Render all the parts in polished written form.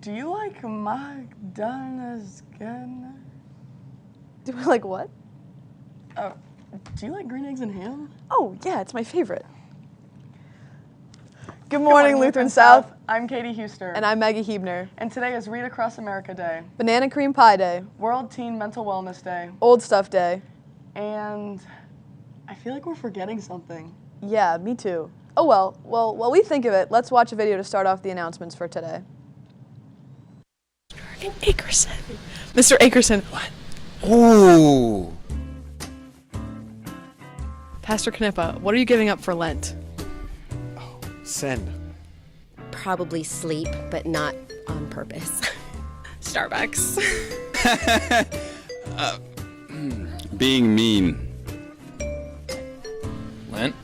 Do you like McDonald's? Do I like what? Oh, do you like green eggs and ham? Oh, yeah, it's my favorite. Good morning, Lutheran South. I'm Katie Huster. And I'm Maggie Hebner. And today is Read Across America Day. Banana Cream Pie Day. World Teen Mental Wellness Day. Old Stuff Day. And I feel like we're forgetting something. Yeah, me too. Oh well, while we think of it, let's watch a video to start off the announcements for today. Akerson. Mr. Akerson. What? Ooh. Pastor Knippa, what are you giving up for Lent? Send. Probably sleep, but not on purpose. Starbucks. Being mean. Lent?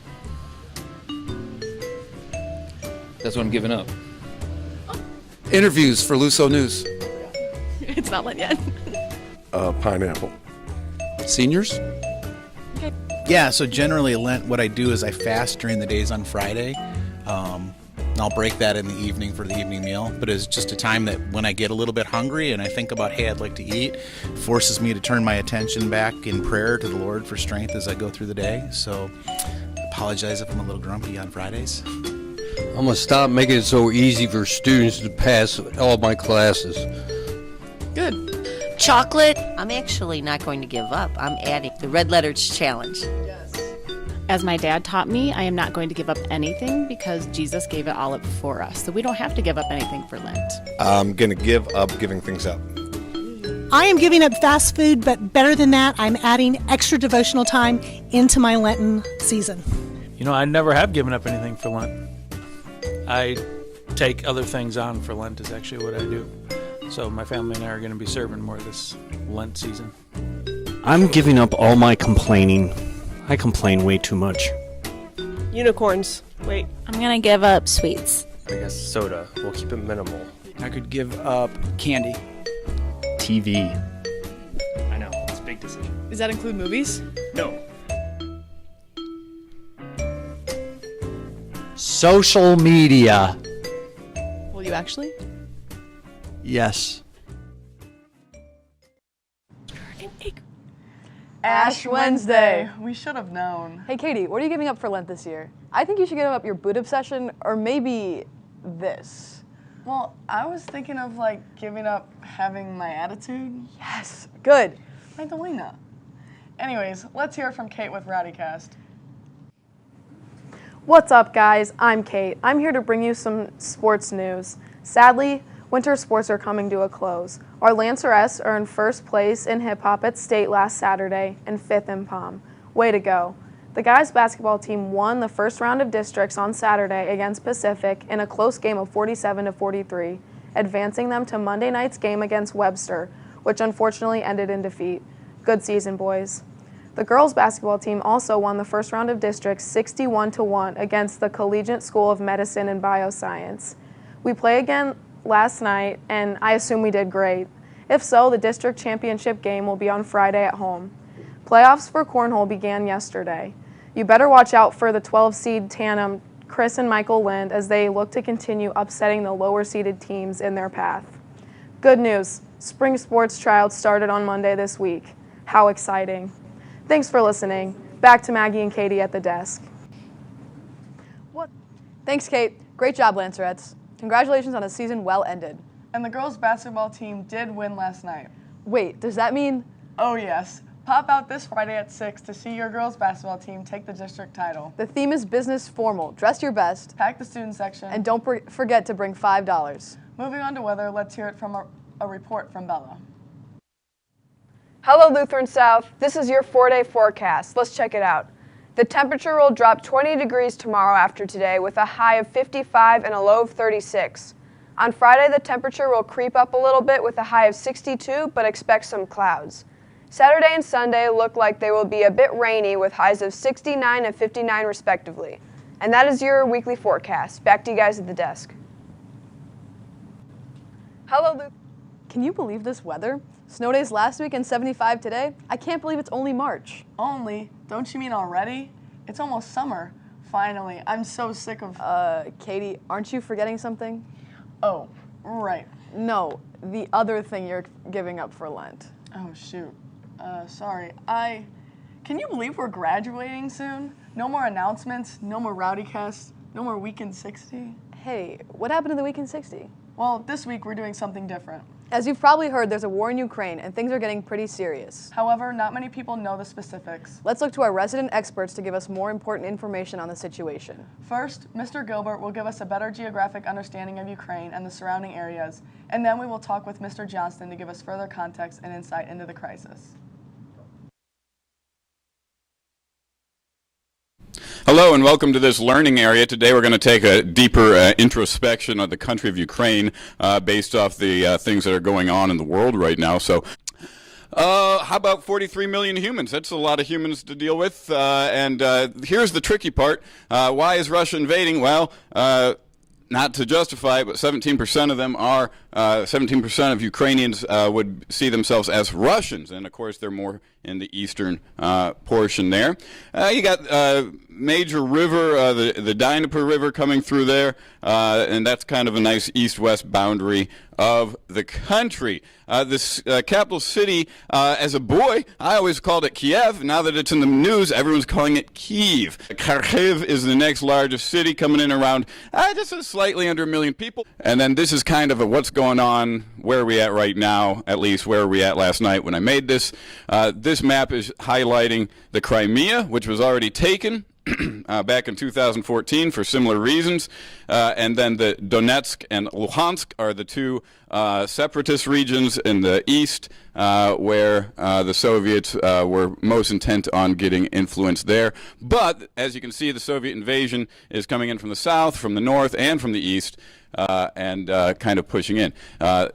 That's what I'm giving up. Interviews for Luso News. It's not Lent yet. Pineapple. Seniors? Yeah, so generally Lent, what I do is I fast during the days on Friday. I'll break that in the evening for the evening meal, but it's just a time that when I get a little bit hungry and I think about, hey, I'd like to eat, forces me to turn my attention back in prayer to the Lord for strength as I go through the day. So I apologize if I'm a little grumpy on Fridays. I'm going to stop making it so easy for students to pass all my classes. Good. Chocolate, I'm actually not going to give up. I'm adding the Red Letters Challenge. As my dad taught me, I am not going to give up anything because Jesus gave it all up for us. So we don't have to give up anything for Lent. I'm going to give up giving things up. I am giving up fast food, but better than that, I'm adding extra devotional time into my Lenten season. You know, I never have given up anything for Lent. I take other things on for Lent is actually what I do. So my family and I are going to be serving more this Lent season. I'm giving up all my complaining. I complain way too much. Unicorns. Wait. I'm going to give up sweets. I guess soda. We'll keep it minimal. I could give up candy. TV. I know, it's a big decision. Does that include movies? No. Social media. Will you actually? Yes. Ash Wednesday. We should have known. Hey Katie, what are you giving up for Lent this year? I think you should give up your boot obsession, or maybe this. Well, I was thinking of giving up having my attitude. Yes, good. Magdalena. Anyways, let's hear from Kate with Rowdycast. What's up, guys? I'm Kate. I'm here to bring you some sports news. Sadly, winter sports are coming to a close. Our Lancerettes are in first place in hip-hop at state last Saturday and fifth in pom. Way to go. The guys' basketball team won the first round of districts on Saturday against Pacific in a close game of 47-43, advancing them to Monday night's game against Webster, which unfortunately ended in defeat. Good season, boys. The girls' basketball team also won the first round of districts 61-1 against the Collegiate School of Medicine and Bioscience. We play again last night, and I assume we did great. If so, the district championship game will be on Friday at home. Playoffs for cornhole began yesterday. You better watch out for the 12-seed tandem Chris and Michael Lind as they look to continue upsetting the lower-seeded teams in their path. Good news, spring sports tryouts started on Monday this week. How exciting. Thanks for listening. Back to Maggie and Katie at the desk. What? Thanks, Kate. Great job, Lancerettes. Congratulations on a season well ended. And the girls' basketball team did win last night. Wait, does that mean? Oh yes. Pop out this Friday at 6 to see your girls' basketball team take the district title. The theme is business formal. Dress your best. Pack the student section. And don't forget to bring $5. Moving on to weather, let's hear it from a report from Bella. Hello, Lutheran South. This is your 4-day forecast. Let's check it out. The temperature will drop 20 degrees tomorrow after today with a high of 55 and a low of 36. On Friday, the temperature will creep up a little bit with a high of 62, but expect some clouds. Saturday and Sunday look like they will be a bit rainy with highs of 69 and 59 respectively. And that is your weekly forecast. Back to you guys at the desk. Hello, Lutheran. Can you believe this weather? Snow days last week and 75 today? I can't believe it's only March. Only? Don't you mean already? It's almost summer. Finally. I'm so sick of... Katie, aren't you forgetting something? Oh, Right. No, the other thing you're giving up for Lent. Oh, shoot. Sorry. Can you believe we're graduating soon? No more announcements, no more Rowdycast, no more Weekend 60. Hey, what happened to the Weekend 60? Well, this week we're doing something different. As you've probably heard, there's a war in Ukraine, and things are getting pretty serious. However, not many people know the specifics. Let's look to our resident experts to give us more important information on the situation. First, Mr. Gilbert will give us a better geographic understanding of Ukraine and the surrounding areas, and then we will talk with Mr. Johnston to give us further context and insight into the crisis. Hello and welcome to this learning area. Today we're going to take a deeper introspection of the country of Ukraine based off the things that are going on in the world right now. So how about 43 million humans? That's a lot of humans to deal with. And here's the tricky part. Why is Russia invading? Well, not to justify it, but 17% of them are, 17% of Ukrainians would see themselves as Russians. And of course, they're more in the eastern portion there. You got major river, the Dnieper River coming through there, and that's kind of a nice east-west boundary of the country. This capital city, as a boy, I always called it Kiev. Now that it's in the news, everyone's calling it Kyiv. Kharkiv is the next largest city, coming in around just slightly under 1 million people. And then this is kind of a what's going on, where are we at right now, at least where were we at last night when I made this. This map is highlighting the Crimea, which was already taken back in 2014 for similar reasons. And then the Donetsk and Luhansk are the two separatist regions in the east where the Soviets were most intent on getting influence there. But as you can see, the Soviet invasion is coming in from the south, from the north, and from the east. And kind of pushing in.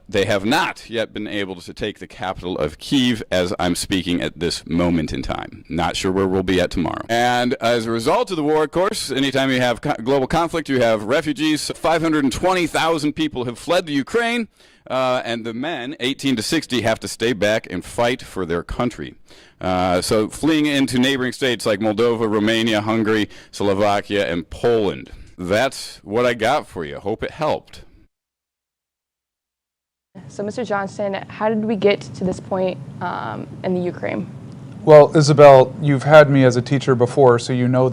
They have not yet been able to take the capital of Kyiv as I'm speaking at this moment in time. Not sure where we'll be at tomorrow. And as a result of the war, of course, anytime you have global conflict, you have refugees. 520,000 people have fled the Ukraine, and the men, 18 to 60, have to stay back and fight for their country. So fleeing into neighboring states like Moldova, Romania, Hungary, Slovakia, and Poland. That's what I got for you. Hope it helped. So, Mr. Johnston, how did we get to this point in the Ukraine? Well, Isabel, you've had me as a teacher before, so you know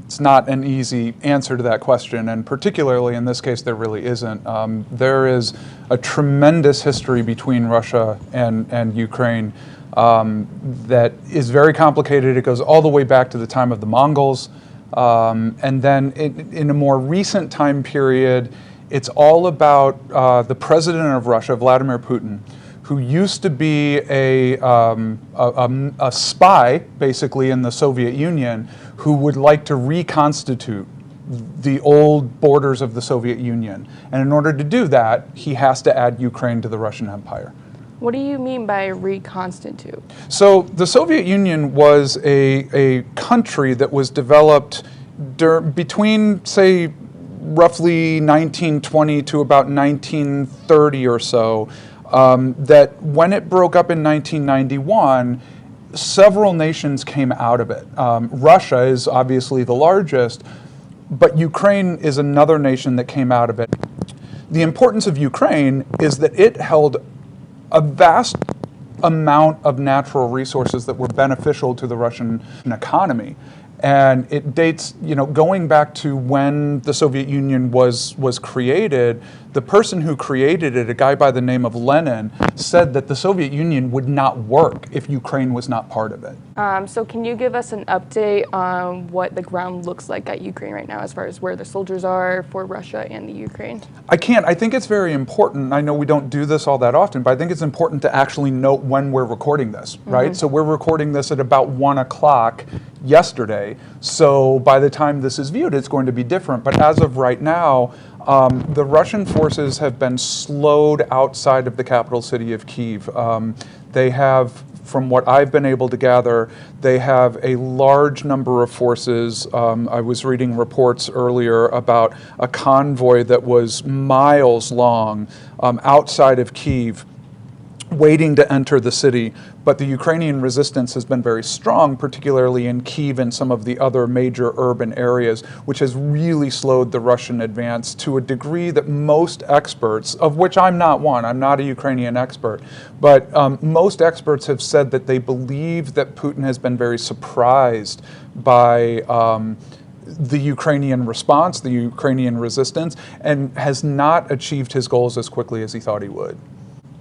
it's not an easy answer to that question, and particularly in this case, there really isn't. There is a tremendous history between Russia and Ukraine that is very complicated. It goes all the way back to the time of the Mongols. And then in a more recent time period, it's all about the president of Russia, Vladimir Putin, who used to be a spy, basically, in the Soviet Union, who would like to reconstitute the old borders of the Soviet Union. And in order to do that, he has to add Ukraine to the Russian Empire. What do you mean by reconstitute? So the Soviet Union was a country that was developed between, say, roughly 1920 to about 1930 or so, that when it broke up in 1991, several nations came out of it. Russia is obviously the largest, but Ukraine is another nation that came out of it. The importance of Ukraine is that it held a vast amount of natural resources that were beneficial to the Russian economy. And it dates, going back to when the Soviet Union was created. The person who created it, a guy by the name of Lenin, said that the Soviet Union would not work if Ukraine was not part of it. So can you give us an update on what the ground looks like at Ukraine right now as far as where the soldiers are for Russia and the Ukraine? I can't. I think it's very important. I know we don't do this all that often, but I think it's important to actually note when we're recording this, right? So we're recording this at about 1 o'clock yesterday. So by the time this is viewed, it's going to be different. But as of right now, the Russian forces have been slowed outside of the capital city of Kyiv. They have, from what I've been able to gather, they have a large number of forces. I was reading reports earlier about a convoy that was miles long outside of Kyiv, waiting to enter the city, but the Ukrainian resistance has been very strong, particularly in Kyiv and some of the other major urban areas, which has really slowed the Russian advance to a degree that most experts, of which I'm not one, I'm not a Ukrainian expert, but most experts have said that they believe that Putin has been very surprised by the Ukrainian response, the Ukrainian resistance, and has not achieved his goals as quickly as he thought he would.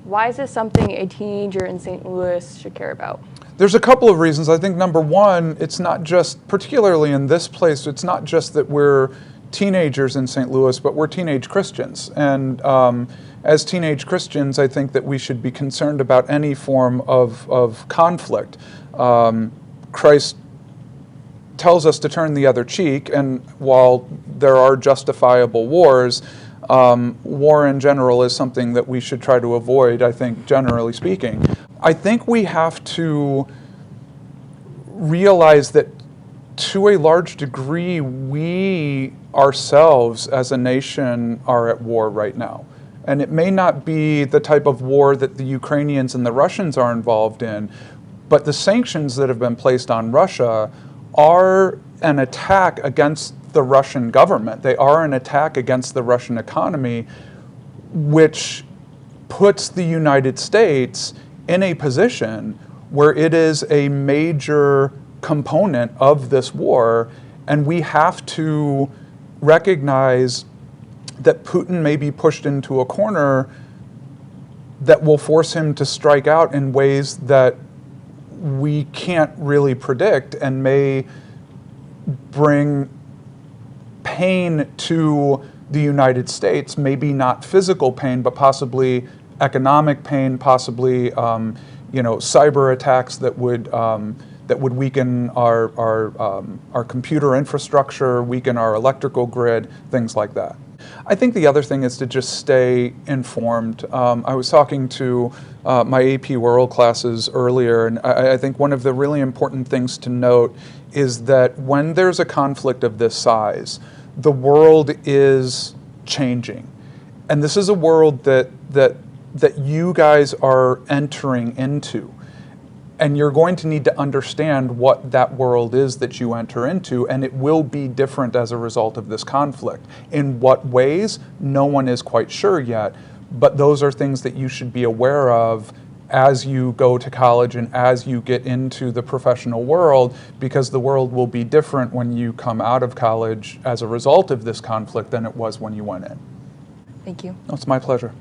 Why is this something a teenager in St. Louis should care about? There's a couple of reasons. I think number one, it's not just, particularly in this place, it's not just that we're teenagers in St. Louis, but we're teenage Christians. And as teenage Christians, I think that we should be concerned about any form of conflict. Christ tells us to turn the other cheek, and while there are justifiable wars, war in general is something that we should try to avoid, I think, generally speaking. I think we have to realize that to a large degree, we ourselves as a nation are at war right now. And it may not be the type of war that the Ukrainians and the Russians are involved in, but the sanctions that have been placed on Russia are an attack against the Russian government. They are an attack against the Russian economy, which puts the United States in a position where it is a major component of this war, and we have to recognize that Putin may be pushed into a corner that will force him to strike out in ways that we can't really predict and may bring pain to the United States, maybe not physical pain, but possibly economic pain, possibly cyber attacks that would weaken our computer infrastructure, weaken our electrical grid, things like that. I think the other thing is to just stay informed. I was talking to my AP World classes earlier, and I think one of the really important things to note is that when there's a conflict of this size, the world is changing. And this is a world that you guys are entering into. And you're going to need to understand what that world is that you enter into, and it will be different as a result of this conflict. In what ways, no one is quite sure yet, but those are things that you should be aware of as you go to college and as you get into the professional world, because the world will be different when you come out of college as a result of this conflict than it was when you went in. Thank you. Oh, it's my pleasure.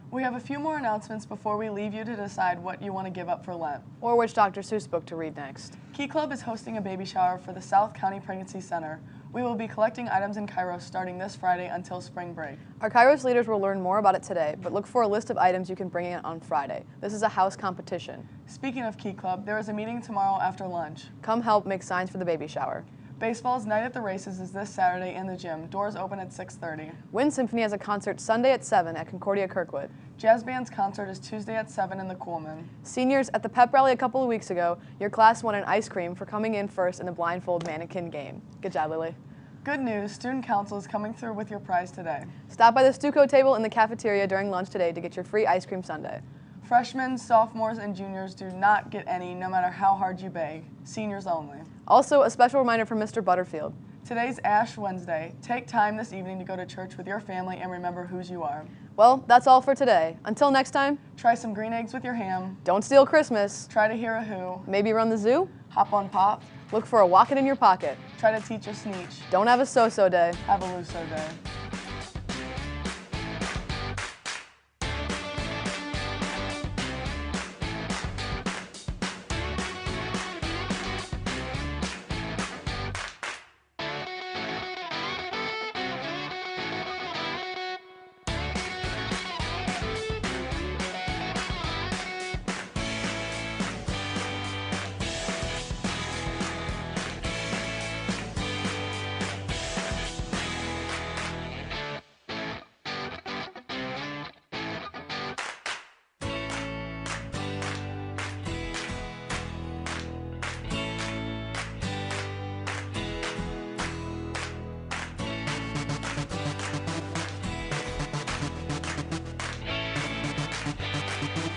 We have a few more announcements before we leave you to decide what you want to give up for Lent. Or which Dr. Seuss book to read next. Key Club is hosting a baby shower for the South County Pregnancy Center. We will be collecting items in Kairos starting this Friday until spring break. Our Kairos leaders will learn more about it today, but look for a list of items you can bring in on Friday. This is a house competition. Speaking of Key Club, there is a meeting tomorrow after lunch. Come help make signs for the baby shower. Baseball's Night at the Races is this Saturday in the gym. Doors open at 6:30. Wind Symphony has a concert Sunday at 7 at Concordia Kirkwood. Jazz Band's concert is Tuesday at 7 in the Coolman. Seniors, at the pep rally a couple of weeks ago, your class won an ice cream for coming in first in the blindfold mannequin game. Good job, Lily. Good news, Student Council is coming through with your prize today. Stop by the Stuco table in the cafeteria during lunch today to get your free ice cream sundae. Freshmen, sophomores, and juniors do not get any, no matter how hard you beg. Seniors only. Also, a special reminder from Mr. Butterfield. Today's Ash Wednesday. Take time this evening to go to church with your family and remember whose you are. Well, that's all for today. Until next time, try some green eggs with your ham. Don't steal Christmas. Try to hear a who. Maybe run the zoo. Hop on Pop. Look for a walkin' in your pocket. Try to teach a sneech. Don't have a so-so day. Have a Luso day.